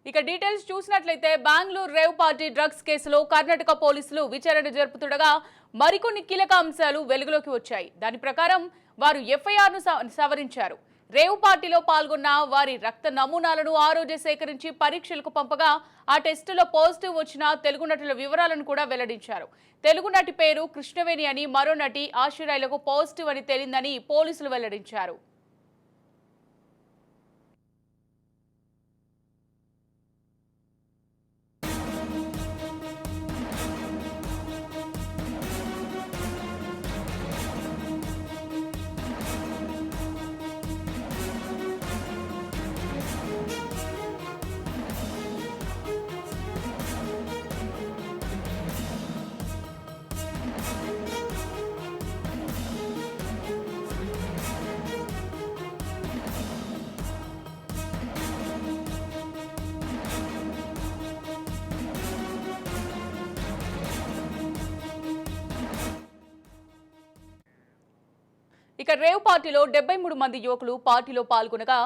ఇక డీటెయిల్స్ చూసినట్లయితే Bengaluru rave party drugs కేసులో కర్ణాటక పోలీసులు విచారణ జరుపుతుండగా మరికొన్ని కీలక అంశాలు వెలుగులోకి వచ్చాయి. దాని ప్రకారం వారు ఎఫ్ఐఆర్ను సవరించారు. రేవ్ పార్టీలో పాల్గొన్న వారి రక్త నమూనాలను ఆ రోజే సేకరించి పరీక్షలకు పంపగా ఆ టెస్టులో పాజిటివ్ వచ్చిన తెలుగు నటుల వివరాలను కూడా వెల్లడించారు. తెలుగు నటి పేరు కృష్ణవేణి అని, మరో నటి ఆశీరాయ్లకు పాజిటివ్ అని తేలిందని పోలీసులు వెల్లడించారు. ఇక రేవ్ పార్టీలో 73 మంది యువకులు పార్టీలో పాల్గొనగా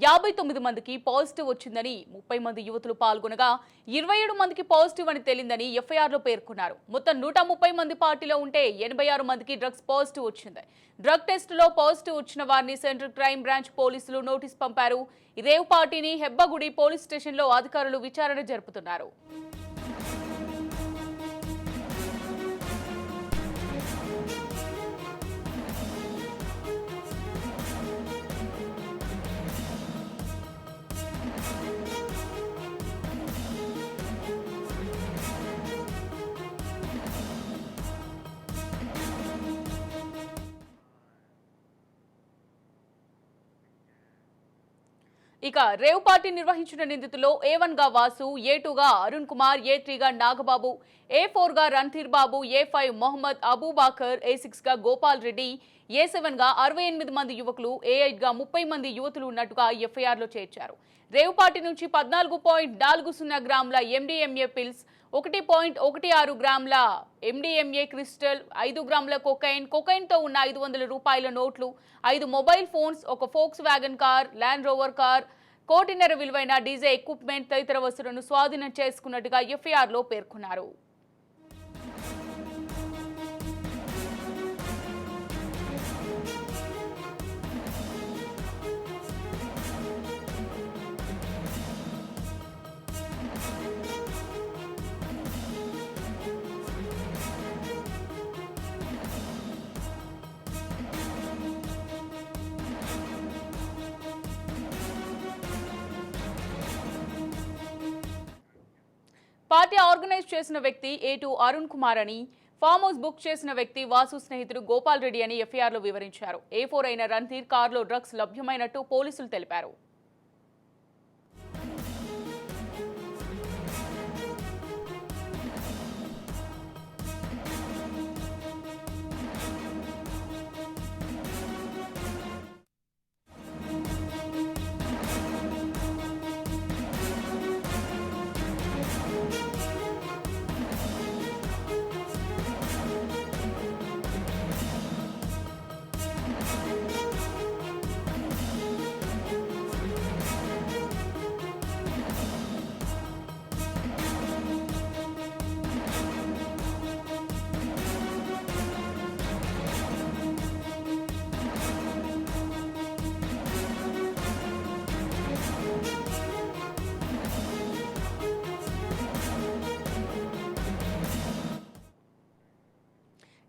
59 మందికి పాజిటివ్ వచ్చిందని, 30 మంది యువతులు పాల్గొనగా 27 మందికి పాజిటివ్ అని తేలిందని ఎఫ్ఐఆర్లో పేర్కొన్నారు. మొత్తం 130 మంది పార్టీలో ఉంటే 86 మందికి డ్రగ్స్ పాజిటివ్ వచ్చింది. డ్రగ్ టెస్టులో పాజిటివ్ వచ్చిన వారిని సెంట్రల్ క్రైమ్ బ్రాంచ్ పోలీసులు నోటీస్ పంపారు. ఈ రేవ్ పార్టీని హెబ్బగుడి పోలీస్ స్టేషన్లో అధికారులు విచారణ జరుపుతున్నారు. ఇక రేవ్ పార్టీ నిర్వహించిన నిందితుల్లో A1 గా వాసు, A2 గా అరుణ్ కుమార్, A3 గా నాగబాబు, A4 గా రణ్ధీర్ బాబు, A5 మొహమ్మద్ అబూబాకర్, A6 గా గోపాల్ రెడ్డి, A7 గా 68 మంది యువకులు, A8 గా 30 మంది యువతులు ఉన్నట్టుగా ఎఫ్ఐఆర్లో చేర్చారు. రేవ్ పార్టీ నుంచి 14.40 గ్రాముల MDMA పిల్స్, 1.16 గ్రాముల MDMA క్రిస్టల్, 5 గ్రాముల కొకైన్ తో ఉన్న 500 రూపాయల నోట్లు, 5 మొబైల్ ఫోన్స్, ఒక Volkswagen car, Land Rover car, కోటిన్నర విలువైన డీజే ఎక్విప్మెంట్ తదితర వస్తువులను స్వాధీనం చేసుకున్నట్టుగా ఎఫ్ఐఆర్లో పేర్కొన్నారు. పార్టీ ఆర్గనైజ్ చేసిన వ్యక్తి A2 అరుణ్ కుమార్ అని, ఫామ్ హౌస్ బుక్ చేసిన వ్యక్తి వాసు స్నేహితుడు గోపాల్ రెడ్డి అని ఎఫ్ఐఆర్లో వివరించారు. A4 అయిన రణ్ధీర్ కారులో డ్రగ్స్ లభ్యమైనట్టు పోలీసులు తెలిపారు.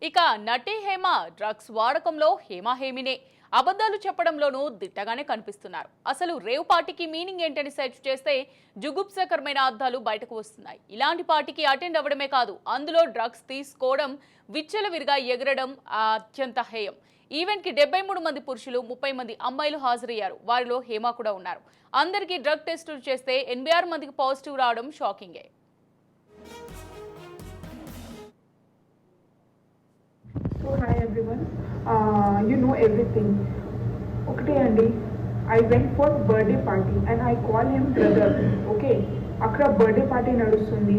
ఇక నటి హేమ డ్రగ్స్ వాడకంలో హేమహేమినే, అబద్ధాలు చెప్పడంలోనూ దిట్టగానే కనిపిస్తున్నారు. అసలు రేవ్ పార్టీకి మీనింగ్ ఏంటని సెర్చ్ చేస్తే జుగుప్సకరమైన అర్థాలు బయటకు వస్తున్నాయి. ఇలాంటి పార్టీకి అటెండ్ అవ్వడమే కాదు, అందులో డ్రగ్స్ తీసుకోవడం, విచ్చలవిరిగా ఎగరడం అత్యంత హేయం. ఈవెంట్ కి 73 మంది పురుషులు, 30 మంది అమ్మాయిలు హాజరయ్యారు. వారిలో హేమ కూడా ఉన్నారు. అందరికీ డ్రగ్ టెస్టులు చేస్తే 86 మందికి పాజిటివ్ రావడం షాకింగే. So hi everyone, you know everything. Okay Andy, I went for birthday party and I call him brother. Okay, అక్కడ బర్త్డే పార్టీ నడుస్తుంది,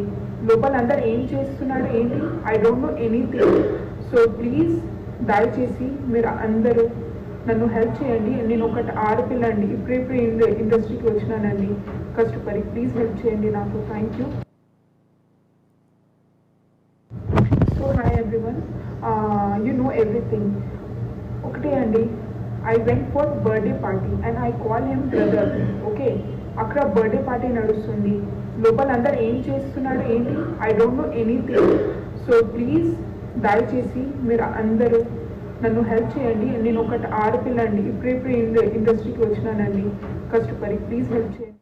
లోపల అందరు ఏం చేస్తున్నాడు ఏంటి, I don't know anything. So please దయచేసి మీరు అందరూ నన్ను హెల్ప్ చేయండి. నేను ఒకటి ఆడపిల్ల అండి, ఇప్పుడే ఇండస్ట్రీకి వచ్చినానండి కష్టపడి. ప్లీజ్ హెల్ప్ చేయండి నాకు. Thank you. So hi everyone, you know everything. ఒకటే అండి, I went for birthday party and I call him brother. Okay, అక్కడ బర్త్డే పార్టీ నడుస్తుంది, లోపల అందరు ఏం చేస్తున్నాడు ఏంటి, I don't know anything. So please దయచేసి మీరు అందరూ నన్ను హెల్ప్ చేయండి. నేను ఒకటి ఆడపిల్ల అండి, ఇప్పుడే ఇండస్ట్రీకి వచ్చినానండి కష్టపడి. ప్లీజ్ హెల్ప్ చేయండి.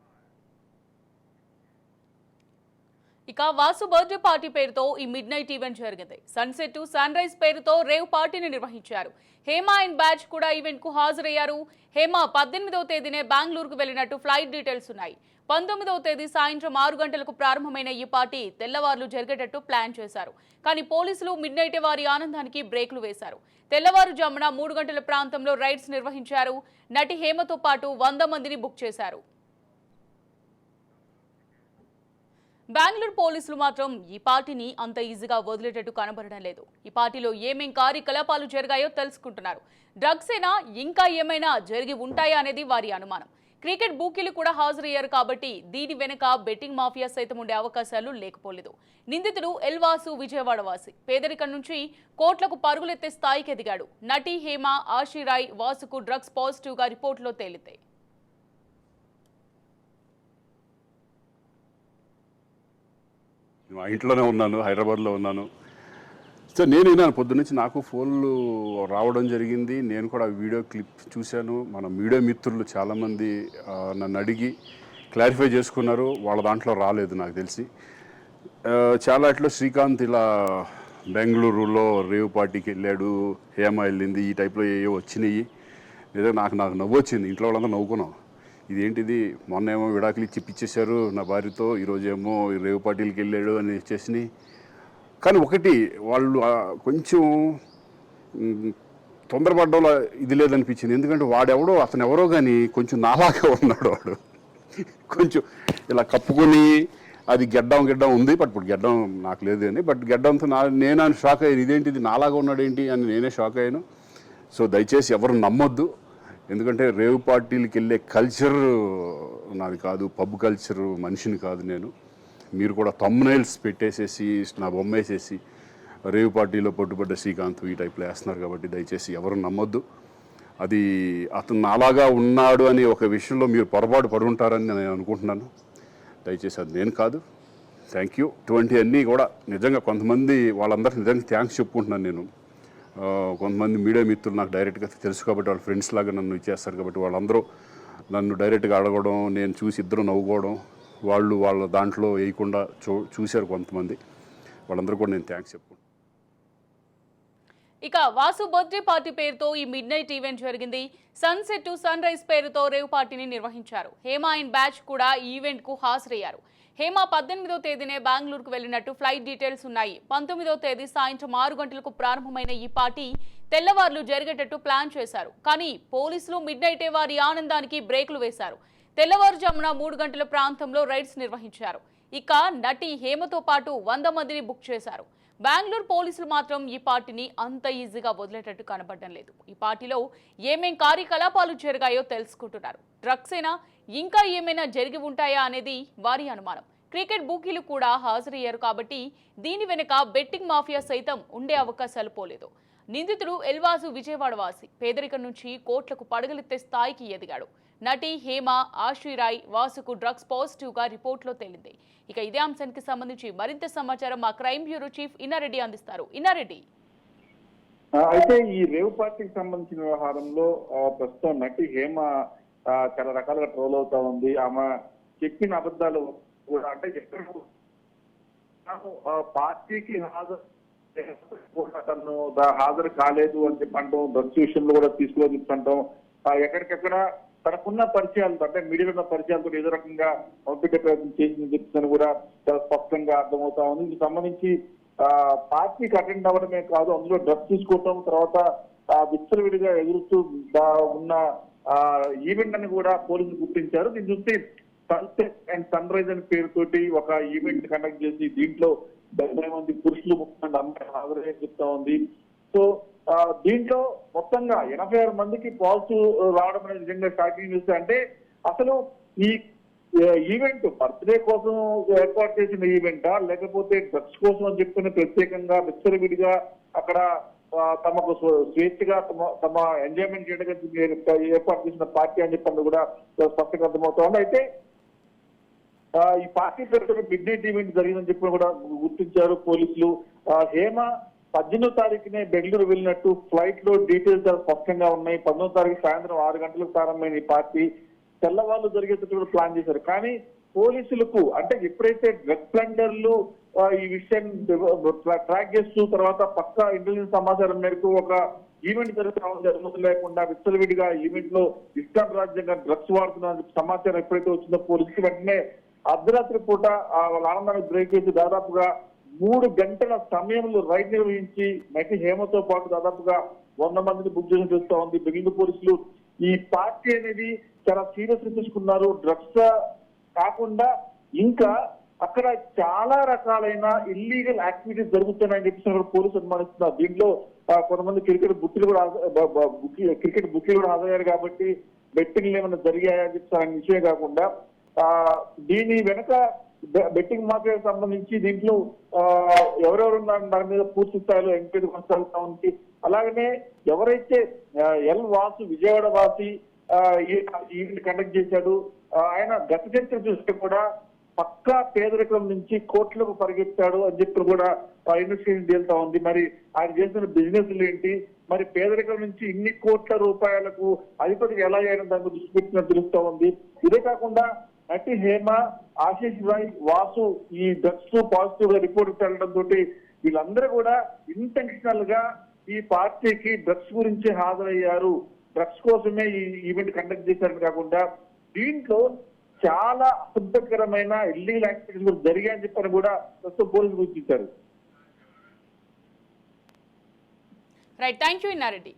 ఇక వాసు బర్త్డే పార్టీ పేరుతో ఈ మిడ్ నైట్ ఈవెంట్ జరిగింది. సన్సెట్ టు సన్ రైజ్ పేరుతో రేవ్ పార్టీని నిర్వహించారు. హేమ అండ్ బ్యాచ్ కూడా ఈవెంట్ కు హాజరయ్యారు. హేమ 18వ తేదీనే బెంగళూరుకు వెళ్లినట్టు ఫ్లైట్ డీటెయిల్స్ ఉన్నాయి. 19వ తేదీ సాయంత్రం 6 గంటలకు ప్రారంభమైన ఈ పార్టీ తెల్లవారులు జరిగేటట్టు ప్లాన్ చేశారు. కానీ పోలీసులు మిడ్ నైట్ వారి ఆనందానికి బ్రేకులు వేశారు. తెల్లవారుజామున 3 గంటల ప్రాంతంలో రైడ్స్ నిర్వహించారు. నటి హేమతో పాటు 100 మందిని బుక్ చేశారు. బెంగళూరు పోలీసులు మాత్రం ఈ పార్టీని అంత ఈజీగా వదిలేటట్టు కనబడడం లేదు. ఈ పార్టీలో ఏమేం కార్యకలాపాలు జరిగాయో తెలుసుకుంటున్నారు. డ్రగ్స్ అయినా ఇంకా ఏమైనా జరిగి ఉంటాయా అనేది వారి అనుమానం. క్రికెట్ బూకీలు కూడా హాజరయ్యారు కాబట్టి దీని వెనుక బెట్టింగ్ మాఫియా సైతం ఉండే అవకాశాలు లేకపోలేదు. నిందితుడు ఎల్వాసు విజయవాడ వాసి. పేదరికం నుంచి కోట్లకు పరుగులెత్తే స్థాయికి ఎదిగాడు. నటి హేమ, ఆశీరాయ్, వాసుకు డ్రగ్స్ పాజిటివ్ గా రిపోర్టులో తేలితే మా ఇంట్లోనే ఉన్నాను, హైదరాబాద్లో ఉన్నాను. సో నేను విన్నాను పొద్దున్నుంచి, నాకు ఫోన్లు రావడం జరిగింది. నేను కూడా వీడియో క్లిప్ చూశాను. మన మీడియా మిత్రులు చాలామంది నన్ను అడిగి క్లారిఫై చేసుకున్నారు. వాళ్ళ దాంట్లో రాలేదు నాకు తెలిసి. చాలా ఇట్లా శ్రీకాంత్ ఇలా బెంగళూరులో రేవ్ పార్టీకి వెళ్ళాడు, హేమ వెళ్ళింది, ఈ టైప్లో ఏవో వచ్చినాయి. ఏదో నాకు నవ్వు వచ్చింది. ఇంట్లో వాళ్ళంతా నవ్వుకున్నాం. ఇదేంటిది, మొన్న ఏమో విడాకులు ఇచ్చి పిచ్చేశారు నా భార్యతో, ఈరోజేమో రేవు పార్టీలకి వెళ్ళాడు అని చేసినాయి. కానీ ఒకటి, వాళ్ళు కొంచెం తొందరపడ్డంలో ఇది లేదనిపించింది. ఎందుకంటే వాడెవడో, అతను ఎవరో కానీ కొంచెం నాలాగా ఉన్నాడు. వాడు కొంచెం ఇలా కప్పుకొని, అది గెడ్డం ఉంది, బట్ ఇప్పుడు గెడ్డం నాకు లేదు అని, బట్ గెడ్డంతో నేను షాక్ అయ్యాను. ఇదేంటిది నాలాగా ఉన్నాడు ఏంటి అని నేనే షాక్ అయ్యాను. సో దయచేసి ఎవరు నమ్మొద్దు. ఎందుకంటే రేవ్ పార్టీలకి వెళ్ళే కల్చర్ నాది కాదు, పబ్ కల్చర్ మనిషిని కాదు నేను. మీరు కూడా థంబ్నైల్స్ పెట్టేసేసి నా బొమ్మ వేసేసి రేవ్ పార్టీలో పట్టుబడ్డ శ్రీకాంత్ ఈ టైప్లో వేస్తున్నారు. కాబట్టి దయచేసి ఎవరు నమ్మొద్దు. అది అతను నాలాగా ఉన్నాడు అని ఒక విషయంలో మీరు పొరపాటు పడి ఉంటారని నేను అనుకుంటున్నాను. దయచేసి అది నేను కాదు. Thank you. ఇటువంటి అన్నీ కూడా నిజంగా కొంతమంది వాళ్ళందరికీ నిజంగా థ్యాంక్స్ చెప్పుకుంటున్నాను నేను. కొంతమంది మీడియా మిత్రులు నాకు డైరెక్ట్గా తెలుసు కాబట్టి, వాళ్ళ ఫ్రెండ్స్ లాగా నన్ను ఇచ్చేస్తారు కాబట్టి, వాళ్ళందరూ నన్ను డైరెక్ట్గా అడగడం, నేను చూసి ఇద్దరు నవ్వుకోవడం, వాళ్ళు వాళ్ళ దాంట్లో వేయకుండా చూశారు కొంతమంది. వాళ్ళందరూ కూడా నేను థ్యాంక్స్ చెప్పుకుంటాను. ఇక వాసు బర్త్డే పార్టీ పేరుతో ఈ మిడ్ నైట్ ఈవెంట్ జరిగింది. సన్సెట్ టు సన్ రైజ్ పేరుతో రేవ్ పార్టీని నిర్వహించారు. హేమ అండ్ బ్యాచ్ కూడా ఈ ఈవెంట్ కు హాజరయ్యారు. హేమ 18వ తేదీనే బెంగళూరుకు వెళ్లినట్టు ఫ్లైట్ డీటెయిల్స్ ఉన్నాయి. 19వ తేదీ సాయంత్రం 6 గంటలకు ప్రారంభమైన ఈ పార్టీ తెల్లవారులు జరిగేటట్టు ప్లాన్ చేశారు. కానీ పోలీసులు మిడ్ నైటే వారి ఆనందానికి బ్రేకులు వేశారు. తెల్లవారుజామున 3 గంటల ప్రాంతంలో రైడ్స్ నిర్వహించారు. ఇక నటి హేమతో పాటు 100 మందిని బుక్ చేశారు. బెంగళూరు పోలీసులు మాత్రం ఈ పార్టీని అంత ఈజీగా వదిలేటట్టు కనబడడం లేదు. ఈ పార్టీలో ఏమేం కార్యకలాపాలు జరిగాయో తెలుసుకుంటున్నారు. డ్రగ్స్ అయినా ఇంకా ఏమైనా జరిగి ఉంటాయా అనేది వారి అనుమానం. క్రికెట్ బూకీలు కూడా హాజరయ్యారు కాబట్టి దీని వెనుక బెట్టింగ్ మాఫియా సైతం ఉండే అవకాశాలు పోలేదు. నిందితుడు ఎల్వాసు విజయవాడ వాసి. పేదరికం నుంచి కోట్లకు పడగలెత్తే స్థాయికి ఎదిగాడు. నటి హేమ, ఆశీరాయ్, వాసుకు డ్రగ్స్ పాజిటివ్ గా రిపోర్టులో తేలింది. ఇక ఇదే అంశానికి సంబంధించి మరింత సమాచారం మా క్రైమ్ బ్యూరో చీఫ్ ఇన్నారెడ్డి అందిస్తారు. ఇన్నారెడ్డి, అయితే ఈ రేవ్ పార్టీకి సంబంధించిన వ్యవహారంలో ప్రస్తుతం నటి హేమ చాలా రకాలుగా ట్రోల్ అవుతా ఉంది. ఆమె చెప్పిన అబద్ధాలు కూడా, అంటే పార్టీకి తను హాజరు కాలేదు అని చెప్పి అంటాం, డ్రగ్స్ విషయంలో కూడా తీసుకోని చెప్తుంటాం. ఎక్కడికెక్కడ తనకున్న పరిచయాలతో, అంటే మీడియాలో ఉన్న పరిచయాలతో ఏదో రకంగా పంపించే ప్రయత్నం చేసిందని చెప్తుందని కూడా చాలా స్పష్టంగా అర్థమవుతా ఉంది. దీనికి సంబంధించి పార్టీకి అటెండ్ అవ్వడమే కాదు, అందులో డ్రగ్స్ తీసుకోవటం, తర్వాత విచ్చలవిడిగా ఎదురుతూ ఉన్న ఈవెంట్ అని కూడా పోలీసులు గుర్తించారు. దీన్ని చూస్తే సన్సెట్ అండ్ సన్ రైజ్ అనే పేరుతోటి ఒక ఈవెంట్ కండక్ట్ చేసి దీంట్లో 70 మంది పురుషులు 30 మంది అమ్మాయిలు హాజరయ్యని చెప్తా ఉంది. సో దీంట్లో మొత్తంగా 86 మందికి పాజిటివ్ రావడం అనేది నిజంగా షాకింగ్ న్యూస్. అంటే అసలు ఈ ఈవెంట్ బర్త్డే కోసం ఏర్పాటు చేసిన ఈవెంటా, లేకపోతే డ్రగ్స్ కోసం అని చెప్పుకుని ప్రత్యేకంగా విచ్చలవిడిగా అక్కడ తమకు స్వేచ్ఛగా తమ ఎంజాయ్మెంట్ చేయడానికి ఏర్పాటు చేసిన పార్టీ అని చెప్పి కూడా స్పష్టంగా అర్థమవుతోంది. అయితే ఈ పార్టీ పేరుతో మిడ్ నైట్ ఈవెంట్ జరిగిందని చెప్పి కూడా గుర్తించారు పోలీసులు. హేమ 18వ తారీఖునే బెంగళూరు వెళ్ళినట్టు ఫ్లైట్ లో డీటెయిల్స్ చాలా స్పష్టంగా ఉన్నాయి. 19వ తారీఖు సాయంత్రం 6 గంటలకు ప్రారంభమైన ఈ పార్టీ తెల్లవాళ్ళు జరిగేటట్టు కూడా ప్లాన్ చేశారు. కానీ పోలీసులకు అంటే ఎప్పుడైతే డ్రగ్ స్ప్లెండర్లు ఈ విషయం ట్రాక్ చేస్తూ తర్వాత పక్కా ఇంటెలిజెన్స్ సమాచారం మేరకు ఒక ఈవెంట్ జరుగుతూ లేకుండా విచ్చలవిడిగా ఈవెంట్ లో ఇస్లాం రాజ్యంగా డ్రగ్స్ వాడుతున్న సమాచారం ఎప్పుడైతే వచ్చిందో పోలీసుకి వెంటనే అర్ధరాత్రి పూట వాళ్ళ ఆనందాన్ని బ్రేక్ చేసి దాదాపుగా 3 గంటల సమయంలో రైడ్ నిర్వహించి నటి హేమతో పాటు దాదాపుగా 100 మందిని బుక్ చేసి చూస్తా ఉంది బెంగళూరు పోలీసులు. ఈ పార్టీ అనేది చాలా సీరియస్ తీసుకున్నారు. డ్రగ్స్ కాకుండా ఇంకా అక్కడ చాలా రకాలైన ఇల్లీగల్ యాక్టివిటీస్ జరుగుతున్నాయని చెప్పి పోలీసులు అనుమానిస్తున్నారు. దీంట్లో కొంతమంది క్రికెట్ బుక్లు కూడా హాజరయ్యారు కాబట్టి బెట్టింగ్లు ఏమైనా జరిగాయని చెప్పి అనే విషయం కాకుండా దీని వెనక బెట్టింగ్ మాఫియాకి సంబంధించి దీంట్లో ఎవరెవరు ఉన్నారు దాని మీద పూర్తి స్థాయిలో ఎంక్వైరీ కొనసాగుతా ఉంది. అలాగనే ఎవరైతే ఎల్ వాసు విజయవాడ వాసి ఈవెంట్ కండక్ట్ చేశాడు, ఆయన గత చరిత్ర చూస్తే కూడా పక్కా పేదరికం నుంచి కోట్లకు పరిగెత్తాడు అని చెప్పి కూడా ఇన్వెస్టిగేషన్ తేలుతా ఉంది. మరి ఆయన చేసిన బిజినెస్లు ఏంటి, మరి పేదరికం నుంచి ఇన్ని కోట్ల రూపాయలకు అధిపతికి ఎలా అయినా దాని దృష్టి పెట్టినట్టు తెలుస్తా ఉంది. ఇదే కాకుండా నటి హేమ, ఆశీష్ రాయ్, వాసు ఈ డ్రగ్స్ పాజిటివ్ గా రిపోర్ట్ వెళ్ళడం తోటి వీళ్ళందరూ కూడా ఇంటెన్షనల్ గా ఈ పార్టీకి డ్రగ్స్ గురించి హాజరయ్యారు, డ్రగ్స్ కోసమే ఈ ఈవెంట్ కండక్ట్ చేశారని కాకుండా దీంట్లో చాలా అసభ్యకరమైన ఇల్లీగల్ యాక్టివిటీస్ జరిగాయని చెప్పని కూడా ప్రస్తుతం పోలీసులు గుర్తించారు. Right, thank you Inna Reddy.